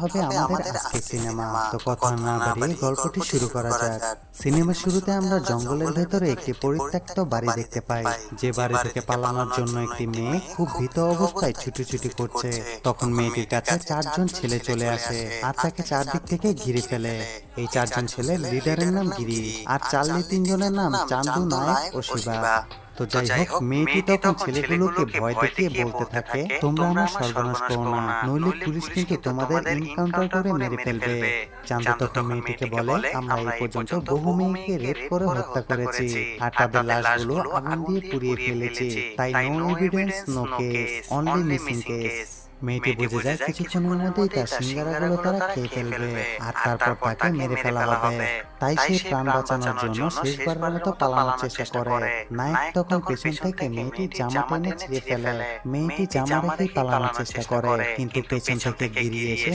হবে আমাদের আজকের সিনেমা। তো কথা না বাড়িয়ে গল্পটি শুরু করা যাক। সিনেমার শুরুতে আমরা জঙ্গলের ভেতরে একটি পরিত্যক্ত বাড়ি দেখতে পাই, যে বাড়ি থেকে পালানোর জন্য একটি মেয়ে খুব ভীত অবস্থায় ছুটোছুটি করছে। তখন মেয়েটির কাছে চারজন ছেলে চলে আসে আর তাকে চারদিক থেকে ঘিরে ফেলে। এই চারজন ছেলের লিডারের নাম গিরি, আর চার্লি তিনজনের নাম চান্দু, নায়ক ও শিবা। তো যাই হোক, মেয়েটি তখন ছেলেগুলোকে ভয় দেখিয়ে বলতে থাকে, তোমরা আমার সর্বনাশ করো না, নইলে পুলিশ কিন্তু তোমাদের এনকাউন্টার করে মেরে ফেলবে। চান্দু তখন মেয়েটিকে বলে, আমরা এই পর্যন্ত বহু মেয়েকে রেপ করে হত্যা করেছি, আর তাদের লাশগুলো আগুন দিয়ে পুড়িয়ে ফেলেছি, তাই no evidence, no case, only missing case. মেয়েটি বুঝে যায় কিছুক্ষণের মধ্যেই তার সিঙ্গারাগুলো তারা খেয়ে ফেলবে, আর তারপর তাকে মেরে ফেলা হবে। তাই সে প্রাণ বাঁচানোর জন্য শেষবারের মতো পালানোর চেষ্টা করে। নায়ক তখন পেছন থেকে মেয়েটির জামা টেনে ছিঁড়ে ফেলে। মেয়েটি জামা রেখেই পালানোর চেষ্টা করে, কিন্তু পেছন থেকে গিরি এসে